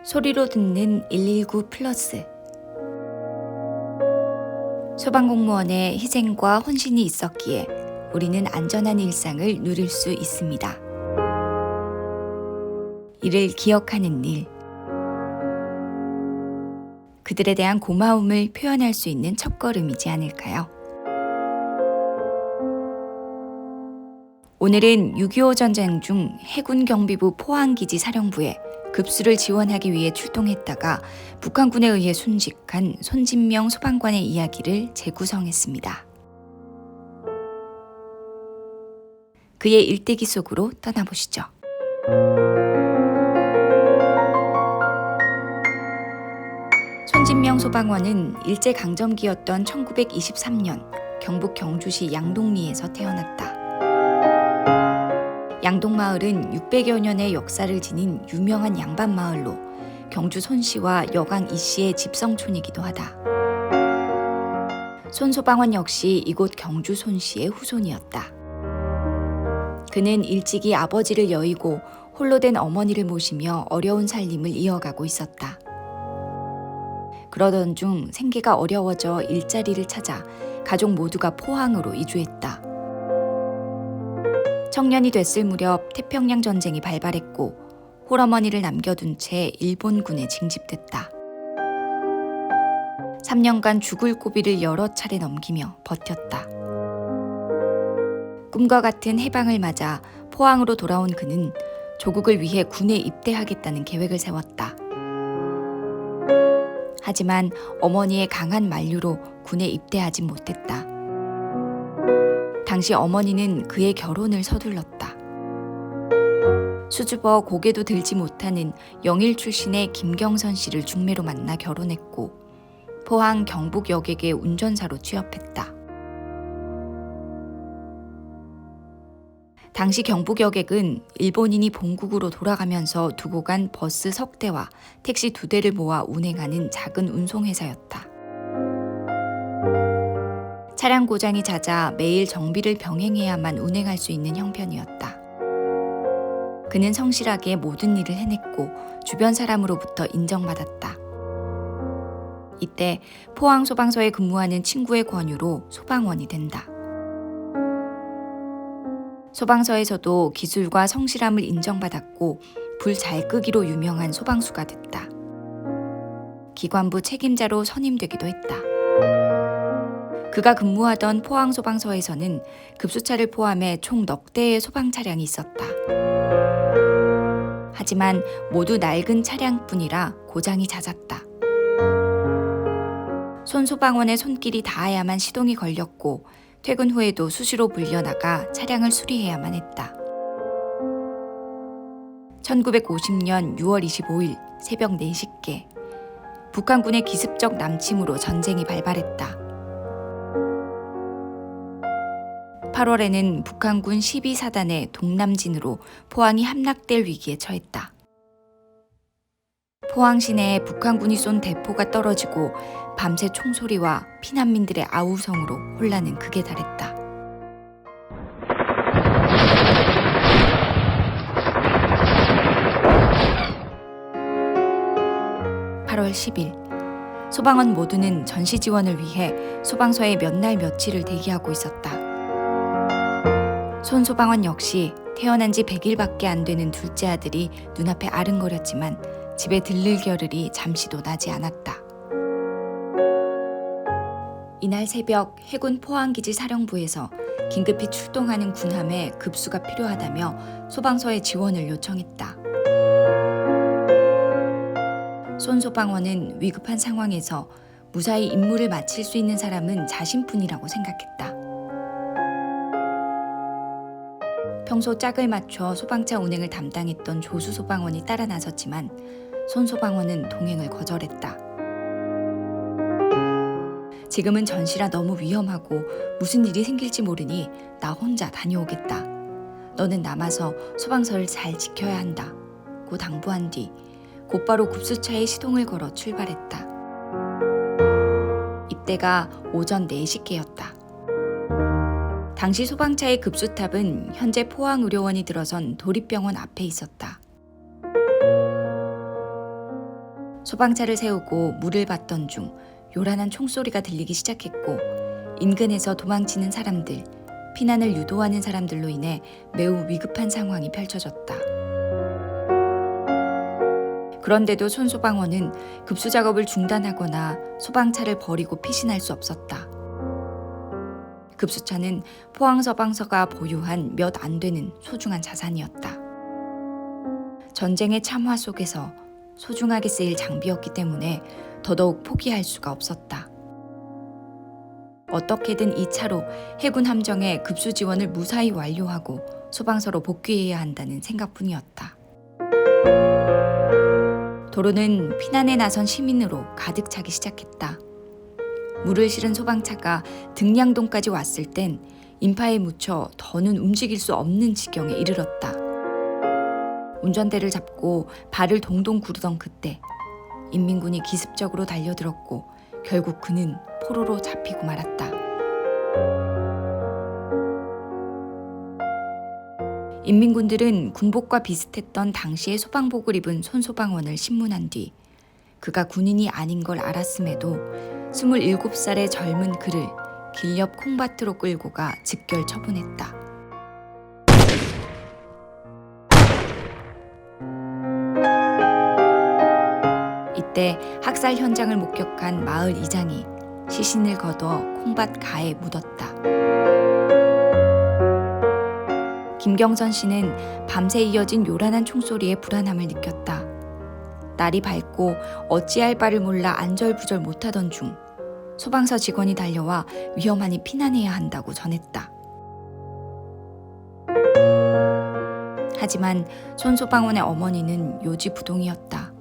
소리로 듣는 119 플러스. 소방공무원의 희생과 헌신이 있었기에 우리는 안전한 일상을 누릴 수 있습니다. 이를 기억하는 일. 그들에 대한 고마움을 표현할 수 있는 첫걸음이지 않을까요? 오늘은 6.25 전쟁 중 해군 경비부 포항기지 사령부에 급수를 지원하기 위해 출동했다가 북한군에 의해 순직한 손진명 소방관의 이야기를 재구성했습니다. 그의 일대기 속으로 떠나보시죠. 손진명 소방관은 일제강점기였던 1923년 경북 경주시 양동리에서 태어났다. 양동마을은 600여 년의 역사를 지닌 유명한 양반마을로 경주 손씨와 여강 이씨의 집성촌이기도 하다. 손 소방관 역시 이곳 경주 손씨의 후손이었다. 그는 일찍이 아버지를 여의고 홀로 된 어머니를 모시며 어려운 살림을 이어가고 있었다. 그러던 중 생계가 어려워져 일자리를 찾아 가족 모두가 포항으로 이주했다. 청년이 됐을 무렵 태평양 전쟁이 발발했고 홀어머니를 남겨둔 채 일본군에 징집됐다. 3년간 죽을 고비를 여러 차례 넘기며 버텼다. 꿈과 같은 해방을 맞아 포항으로 돌아온 그는 조국을 위해 군에 입대하겠다는 계획을 세웠다. 하지만 어머니의 강한 만류로 군에 입대하지 못했다. 당시 어머니는 그의 결혼을 서둘렀다. 수줍어 고개도 들지 못하는 영일 출신의 김경선 씨를 중매로 만나 결혼했고 포항 경북여객의 운전사로 취업했다. 당시 경북여객은 일본인이 본국으로 돌아가면서 두고 간 버스 석 대와 택시 2대를 모아 운행하는 작은 운송회사였다. 차량 고장이 잦아 매일 정비를 병행해야만 운행할 수 있는 형편이었다. 그는 성실하게 모든 일을 해냈고 주변 사람으로부터 인정받았다. 이때 포항 소방서에 근무하는 친구의 권유로 소방원이 된다. 소방서에서도 기술과 성실함을 인정받았고 불 잘 끄기로 유명한 소방수가 됐다. 기관부 책임자로 선임되기도 했다. 그가 근무하던 포항 소방서에서는 급수차를 포함해 총 넉 대의 소방 차량이 있었다. 하지만 모두 낡은 차량뿐이라 고장이 잦았다. 손 소방원의 손길이 닿아야만 시동이 걸렸고 퇴근 후에도 수시로 불려나가 차량을 수리해야만 했다. 1950년 6월 25일 새벽 4시께 북한군의 기습적 남침으로 전쟁이 발발했다. 8월에는 북한군 12사단의 동남진으로 포항이 함락될 위기에 처했다. 포항 시내에 북한군이 쏜 대포가 떨어지고 밤새 총소리와 피난민들의 아우성으로 혼란은 극에 달했다. (8월 10일) 소방원 모두는 전시 지원을 위해 소방서에 몇 날 며칠을 대기하고 있었다. 손 소방원 역시 태어난 지 100일밖에 안 되는 둘째 아들이 눈앞에 아른거렸지만 집에 들를 겨를이 잠시도 나지 않았다. 이날 새벽 해군 포항기지 사령부에서 긴급히 출동하는 군함에 급수가 필요하다며 소방서에 지원을 요청했다. 손 소방원은 위급한 상황에서 무사히 임무를 마칠 수 있는 사람은 자신뿐이라고 생각했다. 평소 짝을 맞춰 소방차 운행을 담당했던 조수 소방원이 따라 나섰지만 손 소방원은 동행을 거절했다. 지금은 전시라 너무 위험하고 무슨 일이 생길지 모르니 나 혼자 다녀오겠다. 너는 남아서 소방서를 잘 지켜야 한다. 고 당부한 뒤 곧바로 급수차에 시동을 걸어 출발했다. 이때가 오전 4시께였다. 당시 소방차의 급수탑은 현재 포항의료원이 들어선 도립병원 앞에 있었다. 소방차를 세우고 물을 받던 중 요란한 총소리가 들리기 시작했고 인근에서 도망치는 사람들, 피난을 유도하는 사람들로 인해 매우 위급한 상황이 펼쳐졌다. 그런데도 손소방원은 급수 작업을 중단하거나 소방차를 버리고 피신할 수 없었다. 급수차는 포항소방서가 보유한 몇 안 되는 소중한 자산이었다. 전쟁의 참화 속에서 소중하게 쓰일 장비였기 때문에 더더욱 포기할 수가 없었다. 어떻게든 이 차로 해군 함정의 급수 지원을 무사히 완료하고 소방서로 복귀해야 한다는 생각뿐이었다. 도로는 피난에 나선 시민으로 가득 차기 시작했다. 물을 실은 소방차가 등량동까지 왔을 땐 인파에 묻혀 더는 움직일 수 없는 지경에 이르렀다. 운전대를 잡고 발을 동동 구르던 그때 인민군이 기습적으로 달려들었고 결국 그는 포로로 잡히고 말았다. 인민군들은 군복과 비슷했던 당시의 소방복을 입은 손소방원을 신문한 뒤 그가 군인이 아닌 걸 알았음에도 27살의 젊은 그를 길 옆 콩밭으로 끌고 가 즉결 처분했다. 이때 학살 현장을 목격한 마을 이장이 시신을 걷어 콩밭 가에 묻었다. 김경선 씨는 밤새 이어진 요란한 총소리에 불안함을 느꼈다. 날이 밝고 어찌할 바를 몰라 안절부절 못하던 중 소방서 직원이 달려와 위험하니 피난해야 한다고 전했다. 하지만 손소방원의 어머니는 요지부동이었다.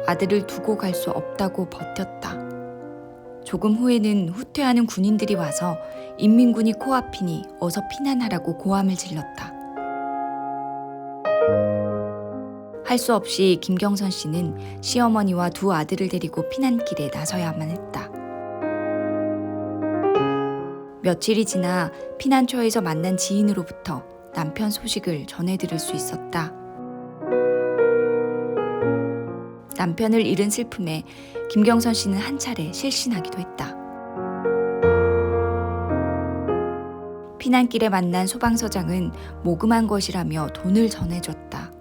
아들을 두고 갈 수 없다고 버텼다. 조금 후에는 후퇴하는 군인들이 와서 인민군이 코앞이니 어서 피난하라고 고함을 질렀다. 할 수 없이 김경선 씨는 시어머니와 두 아들을 데리고 피난길에 나서야만 했다. 며칠이 지나 피난처에서 만난 지인으로부터 남편 소식을 전해들을 수 있었다. 남편을 잃은 슬픔에 김경선 씨는 한 차례 실신하기도 했다. 피난길에 만난 소방서장은 모금한 것이라며 돈을 전해줬다.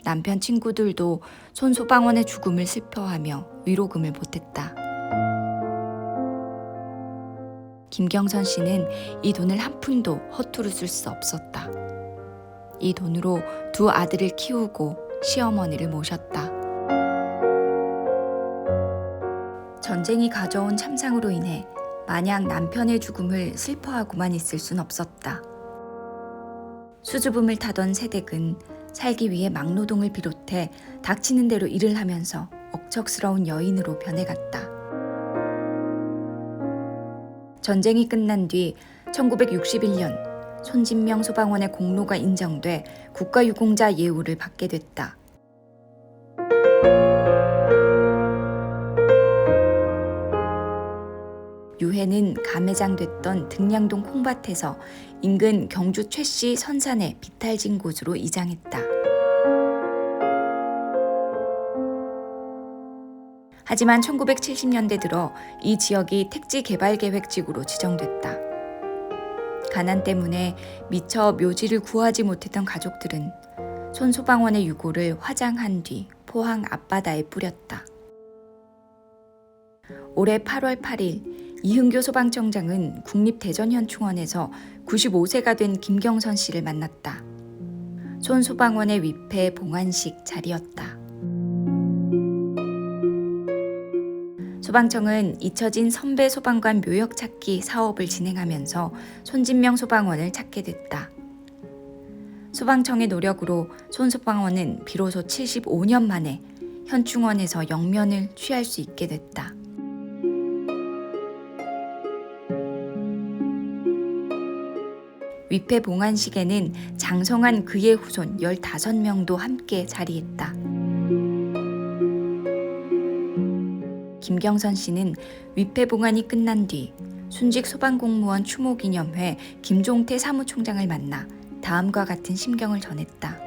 남편 친구들도 손소방원의 죽음을 슬퍼하며 위로금을 보탰다. 김경선 씨는 이 돈을 한 푼도 허투루 쓸 수 없었다. 이 돈으로 두 아들을 키우고 시어머니를 모셨다. 전쟁이 가져온 참상으로 인해 마냥 남편의 죽음을 슬퍼하고만 있을 순 없었다. 수줍음을 타던 세댁은 살기 위해 막노동을 비롯해 닥치는 대로 일을 하면서 억척스러운 여인으로 변해갔다. 전쟁이 끝난 뒤 1961년 손진명 소방원의 공로가 인정돼 국가유공자 예우를 받게 됐다. 유해는 감회장됐던 등량동 콩밭에서 인근 경주 최씨 선산의 비탈진 곳으로 이장했다. 하지만 1970년대 들어 이 지역이 택지개발계획지구로 지정됐다. 가난 때문에 미처 묘지를 구하지 못했던 가족들은 손소방원의 유골을 화장한 뒤 포항 앞바다에 뿌렸다. 올해 8월 8일 이흥교 소방청장은 국립대전현충원에서 95세가 된 김경선 씨를 만났다. 손소방원의 위패 봉안식 자리였다. 소방청은 잊혀진 선배 소방관 묘역 찾기 사업을 진행하면서 손진명 소방원을 찾게 됐다. 소방청의 노력으로 손 소방원은 비로소 75년 만에 현충원에서 영면을 취할 수 있게 됐다. 위패 봉안식에는 장성한 그의 후손 15명도 함께 자리했다. 김경선 씨는 위패 봉안이 끝난 뒤 순직 소방공무원 추모기념회 김종태 사무총장을 만나 다음과 같은 심경을 전했다.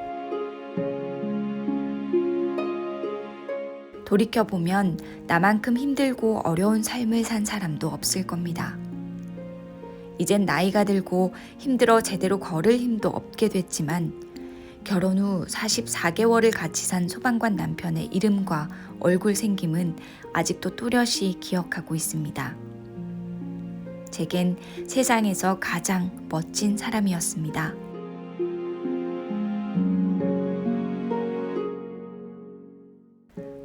돌이켜보면 나만큼 힘들고 어려운 삶을 산 사람도 없을 겁니다. 이젠 나이가 들고 힘들어 제대로 걸을 힘도 없게 됐지만 결혼 후 44개월을 같이 산 소방관 남편의 이름과 얼굴 생김은 아직도 또렷이 기억하고 있습니다. 제겐 세상에서 가장 멋진 사람이었습니다.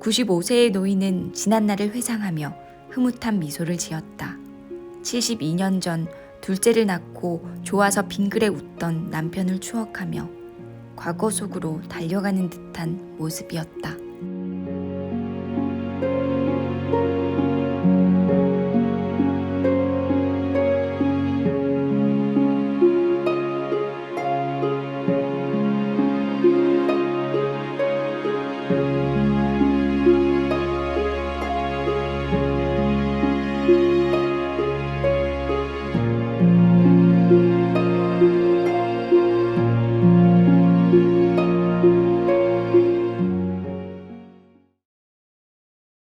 95세의 노인은 지난날을 회상하며 흐뭇한 미소를 지었다. 72년 전 둘째를 낳고 좋아서 빙그레 웃던 남편을 추억하며 과거 속으로 달려가는 듯한 모습이었다.